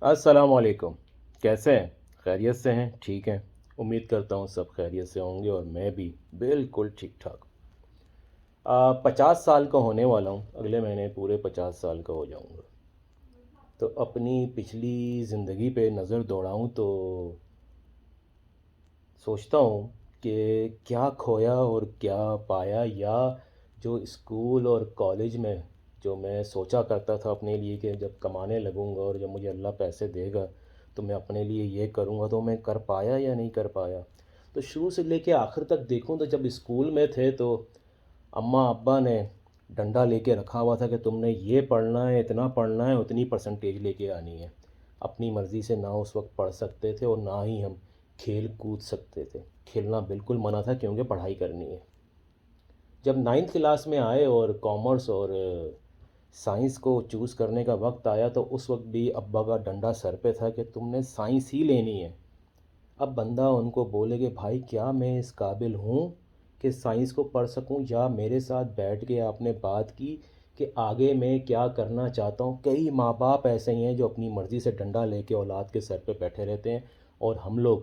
السلام علیکم۔ کیسے ہیں؟ خیریت سے ہیں؟ ٹھیک ہیں؟ امید کرتا ہوں سب خیریت سے ہوں گے اور میں بھی بالکل ٹھیک ٹھاک۔ 50 سال کا ہونے والا ہوں، اگلے مہینے پورے 50 سال کا ہو جاؤں گا۔ تو اپنی پچھلی زندگی پہ نظر دوڑاؤں تو سوچتا ہوں کہ کیا کھویا اور کیا پایا، یا جو اسکول اور کالج میں جو میں سوچا کرتا تھا اپنے لیے کہ جب کمانے لگوں گا اور جب مجھے اللہ پیسے دے گا تو میں اپنے لیے یہ کروں گا، تو میں کر پایا یا نہیں کر پایا۔ تو شروع سے لے کے آخر تک دیکھوں تو جب اسکول میں تھے تو اماں ابا نے ڈنڈا لے کے رکھا ہوا تھا کہ تم نے یہ پڑھنا ہے، اتنا پڑھنا ہے، اتنی پرسنٹیج لے کے آنی ہے۔ اپنی مرضی سے نہ اس وقت پڑھ سکتے تھے اور نہ ہی ہم کھیل کود سکتے تھے۔ کھیلنا بالکل منع تھا کیونکہ پڑھائی کرنی ہے۔ جب 9 کلاس میں آئے اور کامرس اور سائنس کو چوز کرنے کا وقت آیا تو اس وقت بھی ابا کا ڈنڈا سر پہ تھا کہ تم نے سائنس ہی لینی ہے۔ اب بندہ ان کو بولے کہ بھائی کیا میں اس قابل ہوں کہ سائنس کو پڑھ سکوں، یا میرے ساتھ بیٹھ کے آپ نے بات کی کہ آگے میں کیا کرنا چاہتا ہوں۔ کئی ماں باپ ایسے ہی ہیں جو اپنی مرضی سے ڈنڈا لے کے اولاد کے سر پہ بیٹھے رہتے ہیں، اور ہم لوگ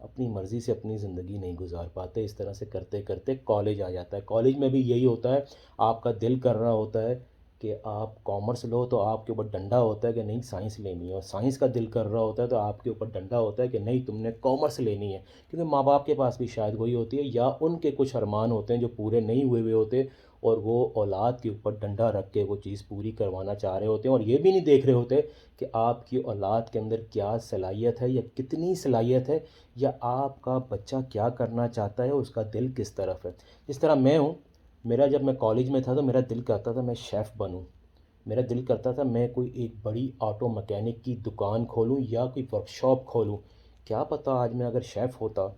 اپنی مرضی سے اپنی زندگی نہیں گزار پاتے۔ اس طرح سے کرتے کرتے کالج آ جاتا ہے۔ کالج میں بھی یہی ہوتا ہے، آپ کا دل کر رہا ہوتا ہے کہ آپ کامرس لو تو آپ کے اوپر ڈنڈا ہوتا ہے کہ نہیں سائنس لینی ہے، اور سائنس کا دل کر رہا ہوتا ہے تو آپ کے اوپر ڈنڈا ہوتا ہے کہ نہیں تم نے کامرس لینی ہے۔ کیونکہ ماں باپ کے پاس بھی شاید وہی ہوتی ہے، یا ان کے کچھ ارمان ہوتے ہیں جو پورے نہیں ہوئے ہوتے، اور وہ اولاد کے اوپر ڈنڈا رکھ کے وہ چیز پوری کروانا چاہ رہے ہوتے ہیں، اور یہ بھی نہیں دیکھ رہے ہوتے کہ آپ کی اولاد کے اندر کیا صلاحیت ہے یا کتنی صلاحیت ہے، یا آپ کا بچہ کیا کرنا چاہتا ہے، اس کا دل کس طرف ہے۔ جس طرح میں ہوں، میرا جب میں کالج میں تھا تو میرا دل کرتا تھا میں شیف بنوں۔ میرا دل کرتا تھا میں کوئی ایک بڑی آٹو مکینک کی دکان کھولوں یا کوئی ورک شاپ کھولوں۔ کیا پتہ آج میں اگر شیف ہوتا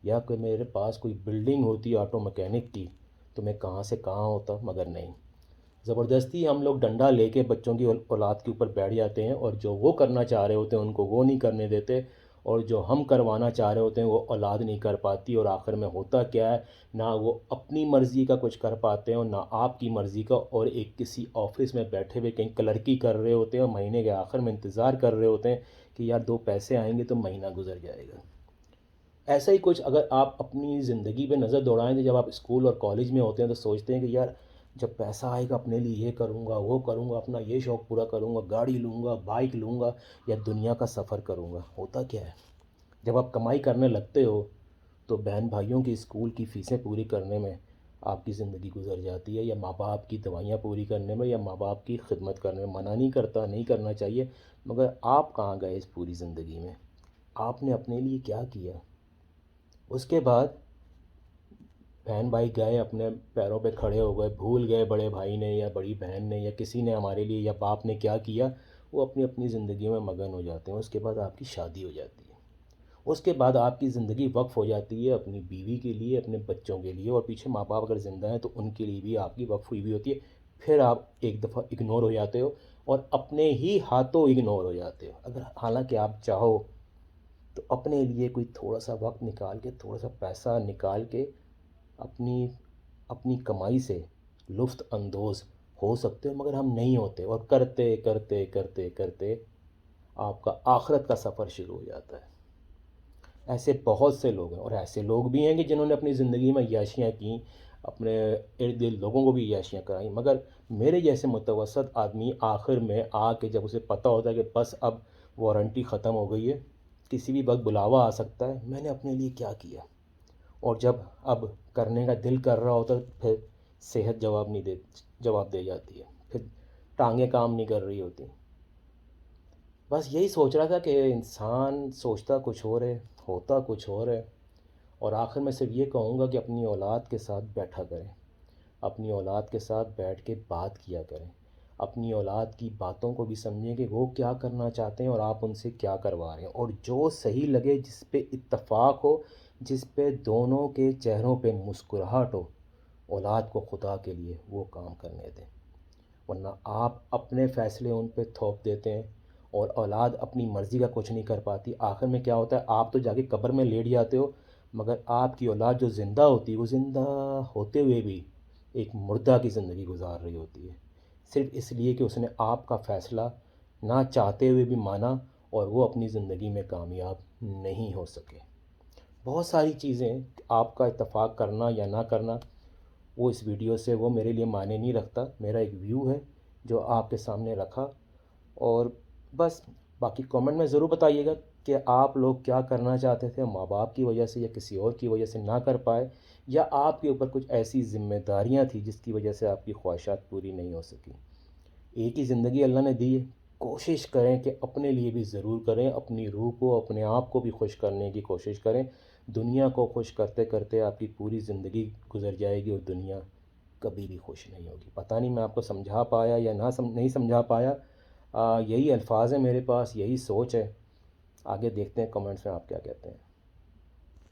یا کوئی میرے پاس کوئی بلڈنگ ہوتی آٹو مکینک کی تو میں کہاں سے کہاں ہوتا، مگر نہیں۔ زبردستی ہم لوگ ڈنڈا لے کے بچوں کی اولاد کے اوپر بیٹھ جاتے ہیں، اور جو وہ کرنا چاہ رہے ہوتے ہیں ان کو وہ نہیں کرنے دیتے، اور جو ہم کروانا چاہ رہے ہوتے ہیں وہ اولاد نہیں کر پاتی، اور آخر میں ہوتا کیا ہے، نہ وہ اپنی مرضی کا کچھ کر پاتے ہیں اور نہ آپ کی مرضی کا، اور ایک کسی آفس میں بیٹھے ہوئے کہیں کلرکی کر رہے ہوتے ہیں اور مہینے کے آخر میں انتظار کر رہے ہوتے ہیں کہ یار 2 پیسے آئیں گے تو مہینہ گزر جائے گا۔ ایسا ہی کچھ اگر آپ اپنی زندگی پہ نظر دوڑائیں تو جب آپ اسکول اور کالج میں ہوتے ہیں تو سوچتے ہیں کہ یار جب پیسہ آئے گا اپنے لیے یہ کروں گا وہ کروں گا، اپنا یہ شوق پورا کروں گا، گاڑی لوں گا، بائک لوں گا، یا دنیا کا سفر کروں گا۔ ہوتا کیا ہے، جب آپ کمائی کرنے لگتے ہو تو بہن بھائیوں کی اسکول کی فیسیں پوری کرنے میں آپ کی زندگی گزر جاتی ہے، یا ماں باپ کی دوائیاں پوری کرنے میں، یا ماں باپ کی خدمت کرنے میں۔ منع نہیں کرتا، نہیں کرنا چاہیے، مگر آپ کہاں گئے اس پوری زندگی میں؟ آپ نے اپنے لیے کیا کیا؟ اس کے بعد بہن بھائی گئے اپنے پیروں پہ کھڑے ہو گئے، بھول گئے بڑے بھائی نے یا بڑی بہن نے یا کسی نے ہمارے لیے یا باپ نے کیا کیا، وہ اپنی اپنی زندگیوں میں مگن ہو جاتے ہیں۔ اس کے بعد آپ کی شادی ہو جاتی ہے، اس کے بعد آپ کی زندگی وقف ہو جاتی ہے اپنی بیوی کے لیے، اپنے بچوں کے لیے، اور پیچھے ماں باپ اگر زندہ ہیں تو ان کے لیے بھی آپ کی وقف ہوئی ہوئی ہوتی ہے۔ پھر آپ ایک دفعہ اگنور ہو جاتے ہو اور اپنے ہی ہاتھوں اگنور ہو جاتے ہو، اگر حالانکہ آپ چاہو تو اپنے لیے کوئی تھوڑا سا وقت نکال کے، تھوڑا سا پیسہ نکال کے اپنی اپنی کمائی سے لطف اندوز ہو سکتے ہو، مگر ہم نہیں ہوتے، اور کرتے کرتے کرتے کرتے آپ کا آخرت کا سفر شروع ہو جاتا ہے۔ ایسے بہت سے لوگ ہیں، اور ایسے لوگ بھی ہیں کہ جنہوں نے اپنی زندگی میں عیاشیاں کیں، اپنے ارد گرد لوگوں کو بھی عیاشیاں کرائیں، مگر میرے جیسے متوسط آدمی آخر میں آ کے جب اسے پتہ ہوتا ہے کہ بس اب وارنٹی ختم ہو گئی ہے، کسی بھی وقت بلاوا آ سکتا ہے، میں نے اپنے لیے کیا کیا؟ اور جب اب کرنے کا دل کر رہا ہوتا ہے پھر صحت جواب دے جاتی ہے، پھر ٹانگیں کام نہیں کر رہی ہوتی۔ بس یہی سوچ رہا تھا کہ انسان سوچتا کچھ اور ہے، ہوتا کچھ اور ہے، اور آخر میں صرف یہ کہوں گا کہ اپنی اولاد کے ساتھ بیٹھا کریں، اپنی اولاد کے ساتھ بیٹھ کے بات کیا کریں، اپنی اولاد کی باتوں کو بھی سمجھیں کہ وہ کیا کرنا چاہتے ہیں اور آپ ان سے کیا کروا رہے ہیں، اور جو صحیح لگے، جس پہ اتفاق ہو، جس پہ دونوں کے چہروں پہ مسکراہٹ ہو، اولاد کو خدا کے لیے وہ کام کرنے دیں، ورنہ آپ اپنے فیصلے ان پہ تھوپ دیتے ہیں اور اولاد اپنی مرضی کا کچھ نہیں کر پاتی۔ آخر میں کیا ہوتا ہے، آپ تو جا کے قبر میں لیٹ جاتے ہو، مگر آپ کی اولاد جو زندہ ہوتی ہے وہ زندہ ہوتے ہوئے بھی ایک مردہ کی زندگی گزار رہی ہوتی ہے، صرف اس لیے کہ اس نے آپ کا فیصلہ نہ چاہتے ہوئے بھی مانا اور وہ اپنی زندگی میں کامیاب نہیں ہو سکے۔ بہت ساری چیزیں آپ کا اتفاق کرنا یا نہ کرنا وہ اس ویڈیو سے وہ میرے لیے معنی نہیں رکھتا، میرا ایک ویو ہے جو آپ کے سامنے رکھا۔ اور بس باقی کامنٹ میں ضرور بتائیے گا کہ آپ لوگ کیا کرنا چاہتے تھے، ماں باپ کی وجہ سے یا کسی اور کی وجہ سے نہ کر پائے، یا آپ کے اوپر کچھ ایسی ذمہ داریاں تھیں جس کی وجہ سے آپ کی خواہشات پوری نہیں ہو سکیں۔ ایک ہی زندگی اللہ نے دی ہے، کوشش کریں کہ اپنے لیے بھی ضرور کریں، اپنی روح کو اپنے آپ کو بھی خوش کرنے کی کوشش کریں۔ دنیا کو خوش کرتے کرتے آپ کی پوری زندگی گزر جائے گی اور دنیا کبھی بھی خوش نہیں ہوگی۔ پتہ نہیں میں آپ کو سمجھا پایا یا نہیں سمجھا پایا۔ یہی الفاظ ہیں میرے پاس، یہی سوچ ہے۔ آگے دیکھتے ہیں کمنٹس میں آپ کیا کہتے ہیں۔